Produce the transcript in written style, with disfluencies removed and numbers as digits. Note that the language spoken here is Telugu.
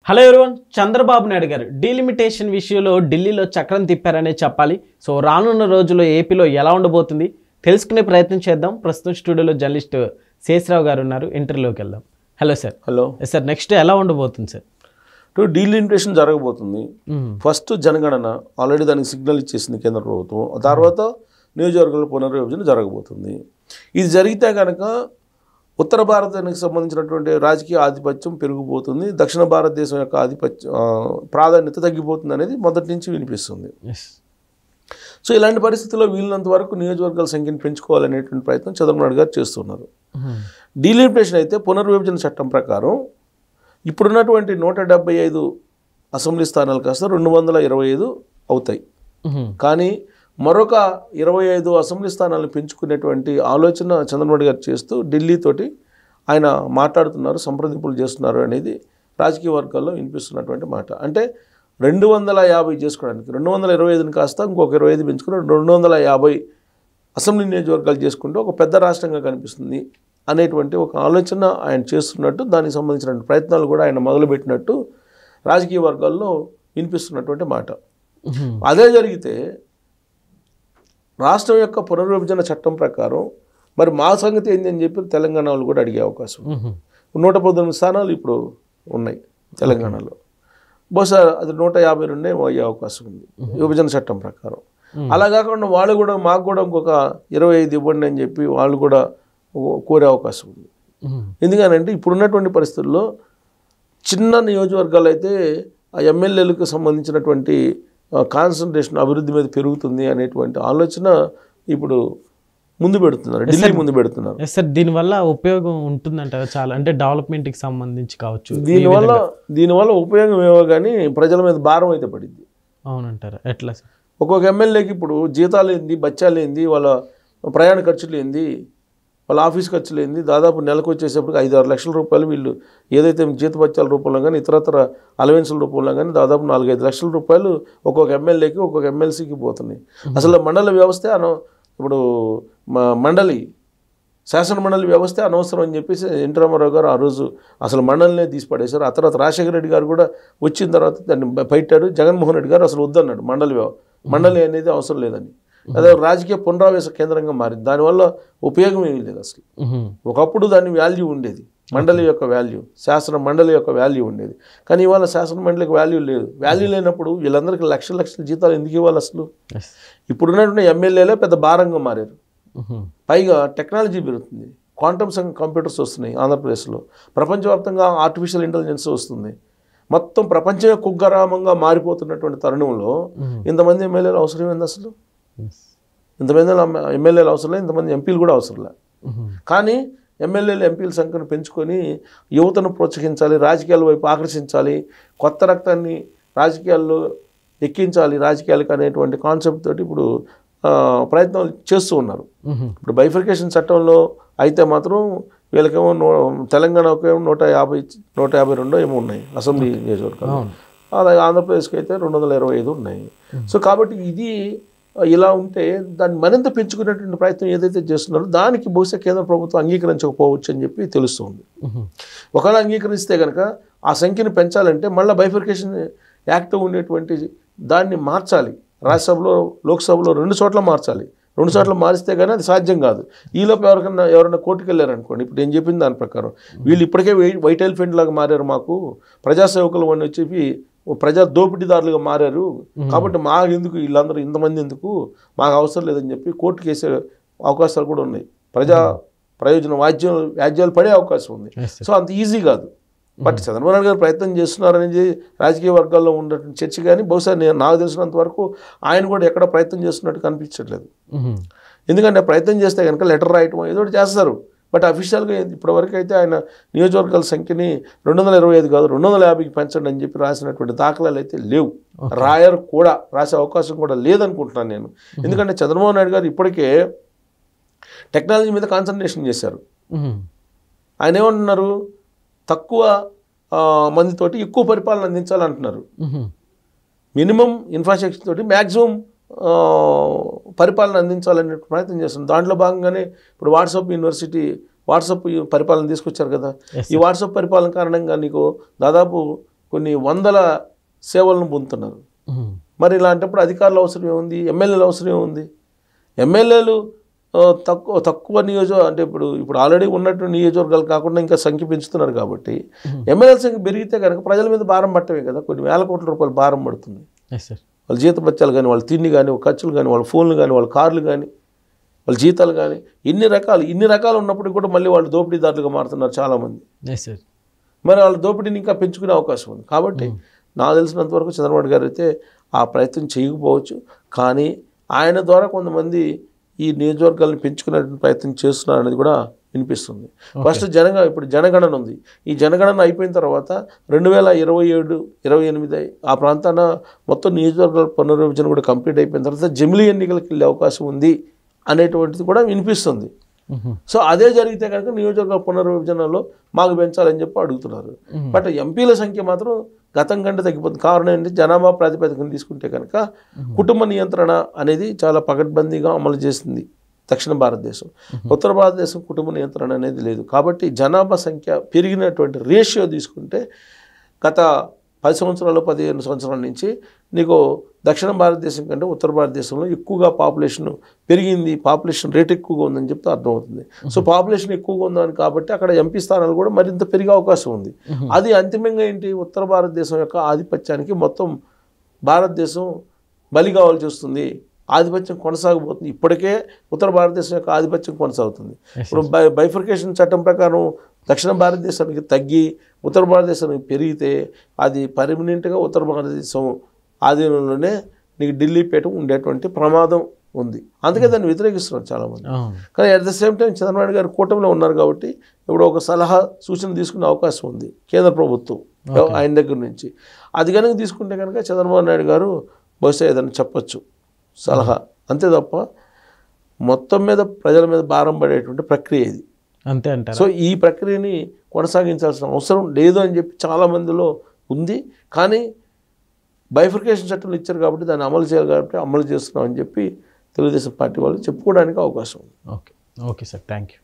హలో ఎవరీవన్, చంద్రబాబు నాయుడు గారు డీలిమిటేషన్ విషయంలో ఢిల్లీలో చక్రం తిప్పారనే చెప్పాలి. సో రానున్న రోజుల్లో ఏపీలో ఎలా ఉండబోతుంది తెలుసుకునే ప్రయత్నం చేద్దాం. ప్రస్తుతం స్టూడియోలో జర్నలిస్ట్ శేషరావు గారు ఉన్నారు. ఇంటర్వ్యూలోకి వెళ్దాం. Hello sir. Hello sir, next ఎలా ఉండబోతుంది సార్? డీలిమిటేషన్ జరగబోతుంది. ఫస్ట్ జనగణన ఆల్రెడీ దానికి సిగ్నల్ ఇచ్చేసింది కేంద్ర ప్రభుత్వం. తర్వాత నియోజకవర్గాల పునర్విభజన జరగబోతుంది. ఇది జరిగితే కనుక ఉత్తర భారతానికి సంబంధించినటువంటి రాజకీయ ఆధిపత్యం పెరిగిపోతుంది, దక్షిణ భారతదేశం యొక్క ఆధిపత్యం ప్రాధాన్యత తగ్గిపోతుంది అనేది మొదటి నుంచి వినిపిస్తుంది. సో ఇలాంటి పరిస్థితుల్లో వీళ్ళంత వరకు నియోజకవర్గాల సంఖ్యను పెంచుకోవాలనేటువంటి ప్రయత్నం చంద్రబాబు నాయుడు గారు చేస్తున్నారు. డీలిమిటేషన్ అయితే పునర్విభజన చట్టం ప్రకారం ఇప్పుడున్నటువంటి 175 అసెంబ్లీ స్థానాలు కాస్త 225 అవుతాయి. కానీ మరొక 25 అసెంబ్లీ స్థానాలను పెంచుకునేటువంటి ఆలోచన చంద్రబాబు గారు చేస్తూ ఢిల్లీతోటి ఆయన మాట్లాడుతున్నారు, సంప్రదింపులు చేస్తున్నారు అనేది రాజకీయ వర్గాల్లో వినిపిస్తున్నటువంటి మాట. అంటే 250 చేసుకోవడానికి 225ని కాస్త ఇంకొక 25 పెంచుకుని 250 అసెంబ్లీ నియోజకవర్గాలు చేసుకుంటూ ఒక పెద్ద రాష్ట్రంగా కనిపిస్తుంది అనేటువంటి ఒక ఆలోచన ఆయన చేస్తున్నట్టు, దానికి సంబంధించిన ప్రయత్నాలు కూడా ఆయన మొదలుపెట్టినట్టు రాజకీయ వర్గాల్లో వినిపిస్తున్నటువంటి మాట. అదే జరిగితే రాష్ట్రం యొక్క పునర్విభజన చట్టం ప్రకారం మరి మా సంగతి ఏంటి అని చెప్పి తెలంగాణ వాళ్ళు కూడా అడిగే అవకాశం. 119 స్థానాలు ఇప్పుడు ఉన్నాయి తెలంగాణలో. బహుశా అది 152 అయ్యే అవకాశం ఉంది విభజన చట్టం ప్రకారం. అలా కాకుండా వాళ్ళు కూడా మాకు కూడా ఇంకొక 25 ఇవ్వండి అని చెప్పి వాళ్ళు కూడా కోరే అవకాశం ఉంది. ఎందుకనంటే ఇప్పుడున్నటువంటి పరిస్థితుల్లో చిన్న నియోజకవర్గాలు అయితే ఆ ఎమ్మెల్యేలకు సంబంధించినటువంటి కాన్సన్ట్రేషన్ అభివృద్ధి మీద పెరుగుతుంది అనేటువంటి ఆలోచన ఇప్పుడు ముందు పెడుతున్నారు, ఢిల్లీ ముందు పెడుతున్నారు. సార్, దీనివల్ల ఉపయోగం ఉంటుందంటారా? చాలా అంటే డెవలప్మెంట్కి సంబంధించి కావచ్చు. దీనివల్ల ఉపయోగం ఏమో కానీ ప్రజల మీద భారం అయితే పడింది. అవునంటారా? ఎట్లా సార్? ఒక్కొక్క ఎమ్మెల్యేకి ఇప్పుడు జీతాలు ఏంది, బత్యాలు ఏంది, వాళ్ళ ప్రయాణ ఖర్చులు ఏంది, వాళ్ళ ఆఫీస్ ఖర్చులు ఏంది, దాదాపు నెలకు వచ్చేసేప్పటికి 5-6 లక్షల రూపాయలు వీళ్ళు ఏదైతే జీతభత్యాల రూపంలో కానీ ఇతరతర అలవెన్సుల రూపంలో కానీ దాదాపు 4-5 లక్షల రూపాయలు ఒక్కొక్క ఎమ్మెల్యేకి ఒక్కొక్క ఎమ్మెల్సీకి పోతున్నాయి. అసలు మండల వ్యవస్థ ఇప్పుడు మండలి శాసన మండలి వ్యవస్థ అనవసరం అని చెప్పేసి ఎన్టీ రామారావు గారు ఆ రోజు అసలు మండలినే తీసిపడేశారు. ఆ తర్వాత రాజశేఖర రెడ్డి గారు కూడా వచ్చిన తర్వాత దాన్ని బయటాడు. జగన్మోహన్ రెడ్డి గారు అసలు వద్దన్నాడు, మండలి అనేది అవసరం లేదని. అదే రాజకీయ పునరావేశ కేంద్రంగా మారింది. దానివల్ల ఉపయోగం ఏమీ లేదు అసలు. ఒకప్పుడు దాని వాల్యూ ఉండేది, మండలి యొక్క వాల్యూ, శాసన మండలి యొక్క వాల్యూ ఉండేది. కానీ ఇవాళ శాసన మండలికి వాల్యూ లేదు. వాల్యూ లేనప్పుడు వీళ్ళందరికీ లక్షల జీతాలు ఎందుకు ఇవ్వాలి అసలు? ఇప్పుడున్నటువంటి ఎమ్మెల్యేలే పెద్ద భారంగా మారారు. పైగా టెక్నాలజీ పెరుగుతుంది, క్వాంటమ్స్ కంప్యూటర్స్ వస్తున్నాయి ఆంధ్రప్రదేశ్లో, ప్రపంచవ్యాప్తంగా ఆర్టిఫిషియల్ ఇంటెలిజెన్స్ వస్తుంది. మొత్తం ప్రపంచమే కుగ్రామంగా మారిపోతున్నటువంటి తరుణంలో ఇంతమంది ఎమ్మెల్యేలు అవసరం ఏంది అసలు? ఇంతమంది ఎమ్మెల్యేలు అవసరం లేదు, ఇంతమంది ఎంపీలు కూడా అవసరం లేదు. కానీ ఎమ్మెల్యేలు ఎంపీల సంఖ్యను పెంచుకొని యువతను ప్రోత్సహించాలి, రాజకీయాల వైపు ఆకర్షించాలి, కొత్త రక్తాన్ని రాజకీయాల్లో ఎక్కించాలి రాజకీయాలకు అనేటువంటి కాన్సెప్ట్ తోటి ఇప్పుడు ప్రయత్నాలు చేస్తూ ఉన్నారు. ఇప్పుడు బైఫర్కేషన్ చట్టంలో అయితే మాత్రం వీళ్ళకేమో తెలంగాణకేమో 152 ఏమో ఉన్నాయి అసెంబ్లీ నియోజకవర్గాలు, అలాగే ఆంధ్రప్రదేశ్కి అయితే 225 ఉన్నాయి. సో కాబట్టి ఇది ఇలా ఉంటే దాన్ని మరింత పెంచుకునేటువంటి ప్రయత్నం ఏదైతే చేస్తున్నారో దానికి బహుశా కేంద్ర ప్రభుత్వం అంగీకరించకపోవచ్చు అని చెప్పి తెలుస్తుంది. ఒకవేళ అంగీకరిస్తే కనుక ఆ సంఖ్యను పెంచాలంటే మళ్ళీ బైఫర్కేషన్ యాక్ట్ ఉండేటువంటి దాన్ని మార్చాలి. రాజ్యసభలో లోక్సభలో 2 చోట్ల మార్చాలి. 2 చోట్ల మారిస్తే కానీ అది సాధ్యం కాదు. ఈలోపు ఎవరైనా కోర్టుకు వెళ్ళారనుకోండి, ఇప్పుడు నేను చెప్పిన దాని ప్రకారం వీళ్ళు ఇప్పటికే వైట్ ఎలిఫెంట్ లాగా మారారు, మాకు ప్రజాసేవకులు అని చెప్పి ప్రజా దోపిడీదారులుగా మారారు, కాబట్టి మాకు ఎందుకు వీళ్ళందరూ ఇంతమంది ఎందుకు, మాకు అవసరం లేదని చెప్పి కోర్టుకు వేసే అవకాశాలు కూడా ఉన్నాయి. ప్రజా ప్రయోజన వ్యాజ్యాలు పడే అవకాశం ఉంది. సో అంత ఈజీ కాదు. బట్ చంద్రబాబు నాయుడు గారు ప్రయత్నం చేస్తున్నారనేది రాజకీయ వర్గాల్లో ఉన్నటువంటి చర్చ. కానీ బహుశా నాకు తెలిసినంత వరకు ఆయన కూడా ఎక్కడ ప్రయత్నం చేస్తున్నట్టు కనిపించట్లేదు. ఎందుకంటే ప్రయత్నం చేస్తే కనుక లెటర్ రాయటం ఏదో ఒకటి చేస్తారు. బట్ అఫీషియల్గా ఇప్పటివరకు అయితే ఆయన నియోజకవర్గాల సంఖ్యని 225 కాదు 250కి పెంచండి అని చెప్పి రాసినటువంటి దాఖలాలు అయితే లేవు. రాయరు కూడా, రాసే అవకాశం కూడా లేదనుకుంటున్నాను నేను. ఎందుకంటే చంద్రబాబు నాయుడు గారు ఇప్పటికే టెక్నాలజీ మీద కాన్సన్ట్రేషన్ చేశారు. ఆయన ఏమంటున్నారు, తక్కువ మందితోటి ఎక్కువ పరిపాలన అందించాలంటున్నారు. మినిమం ఇన్ఫ్రాస్ట్రక్చర్ తోటి మ్యాక్సిమం పరిపాలన అందించాలనే ప్రయత్నం చేస్తున్నారు. దాంట్లో భాగంగానే ఇప్పుడు వాట్సాప్ పరిపాలన తీసుకొచ్చారు కదా. ఈ వాట్సాప్ పరిపాలన కారణంగా నీకు దాదాపు కొన్ని వందల సేవలను పొందుతున్నారు. మరి ఇలాంటప్పుడు అధికారుల అవసరం ఏముంది, ఎమ్మెల్యేల అవసరం ఏముంది? ఎమ్మెల్యేలు తక్కువ అంటే ఇప్పుడు ఆల్రెడీ ఉన్నట్టు నియోజకవర్గాలు కాకుండా ఇంకా సంఖ్య పెంచుతున్నారు కాబట్టి ఎమ్మెల్యేల సంఖ్య పెరిగితే కనుక ప్రజల మీద భారం పట్టమే కదా, కొన్ని వేల కోట్ల రూపాయలు భారం పడుతుంది. వాళ్ళ జీతభత్యాలు కానీ, వాళ్ళ తిండి కానీ, ఖర్చులు కానీ, వాళ్ళ ఫోన్లు కానీ, వాళ్ళ కార్లు కానీ, వాళ్ళ జీతాలు కానీ, ఇన్ని రకాలు ఉన్నప్పుడు కూడా మళ్ళీ వాళ్ళు దోపిడీదారులుగా మారుతున్నారు చాలామంది. మరి వాళ్ళ దోపిడీని ఇంకా పెంచుకునే అవకాశం ఉంది. కాబట్టి నాకు తెలిసినంత వరకు చంద్రబాబు గారు అయితే ఆ ప్రయత్నం చేయకపోవచ్చు, కానీ ఆయన ద్వారా కొంతమంది ఈ నియోజకవర్గాలను పెంచుకునే ప్రయత్నం చేస్తున్నారు అనేది కూడా వినిపిస్తుంది. ఫస్ట్ ఇప్పుడు జనగణన ఉంది. ఈ జనగణన అయిపోయిన తర్వాత 2027, 28 ఆ ప్రాంతాన మొత్తం నియోజకవర్గాల పునర్విభజన కూడా కంప్లీట్ అయిపోయిన తర్వాత జమిలీ ఎన్నికలకు వెళ్ళే అవకాశం ఉంది అనేటువంటిది కూడా వినిపిస్తుంది. సో అదే జరిగితే కనుక నియోజకవర్గ పునర్విభజనలో మాకు పెంచాలని చెప్పి అడుగుతున్నారు. బట్ ఎంపీల సంఖ్య మాత్రం గతం కంటే తగ్గిపోతుంది. కారణం ఏంటి, జనాభా ప్రాతిపదికన తీసుకుంటే కనుక కుటుంబ నియంత్రణ అనేది చాలా పకడ్బందీగా అమలు చేసింది దక్షిణ భారతదేశం. ఉత్తర భారతదేశం కుటుంబ నియంత్రణ అనేది లేదు. కాబట్టి జనాభా సంఖ్య పెరిగినటువంటి రేషియో తీసుకుంటే గత 10 సంవత్సరాలు 15 సంవత్సరాల నుంచి నీకు దక్షిణ భారతదేశం కంటే ఉత్తర భారతదేశంలో ఎక్కువగా పాపులేషన్ పెరిగింది, పాపులేషన్ రేట్ ఎక్కువగా ఉందని చెప్తే అర్థమవుతుంది. సో పాపులేషన్ ఎక్కువగా ఉందని కాబట్టి అక్కడ ఎంపీ స్థానాలు కూడా మరింత పెరిగే అవకాశం ఉంది. అది అంతిమంగా ఏంటి, ఉత్తర భారతదేశం యొక్క ఆధిపత్యానికి మొత్తం భారతదేశం బలి కావాల్సి వస్తుంది, ఆధిపత్యం కొనసాగబోతుంది. ఇప్పటికే ఉత్తర భారతదేశం యొక్క ఆధిపత్యం కొనసాగుతుంది. ఇప్పుడు బైఫర్కేషన్ చట్టం ప్రకారం దక్షిణ భారతదేశానికి తగ్గి ఉత్తర భారతదేశానికి పెరిగితే అది పర్మనెంట్గా ఉత్తర భారతదేశం ఆధీనంలోనే నీకు ఢిల్లీ పీఠం ఉండేటువంటి ప్రమాదం ఉంది. అందుకే దాన్ని వ్యతిరేకిస్తున్నారు చాలామంది. కానీ at the same time Chandrababu గారు కూటమిలో ఉన్నారు కాబట్టి ఇప్పుడు ఒక సలహా సూచన తీసుకునే అవకాశం ఉంది కేంద్ర ప్రభుత్వం ఆయన దగ్గర నుంచి. అది కనుక తీసుకుంటే కనుక చంద్రబాబు నాయుడు గారు బహుశా ఏదైనా చెప్పచ్చు సలహా, అంతే తప్ప మొత్తం మీద ప్రజల మీద భారం పడేటువంటి ప్రక్రియ ఇది. అంతే అంటారు. సో ఈ ప్రక్రియని కొనసాగించాల్సిన అవసరం లేదు అని చెప్పి చాలామందిలో ఉంది. కానీ బైఫర్కేషన్ చట్టంలో ఇచ్చారు కాబట్టి దాన్ని అమలు చేయాలి కాబట్టి అమలు చేస్తున్నాం అని చెప్పి తెలుగుదేశం పార్టీ వాళ్ళు చెప్పుకోవడానికి అవకాశం ఉంది. Okay sir, thank you.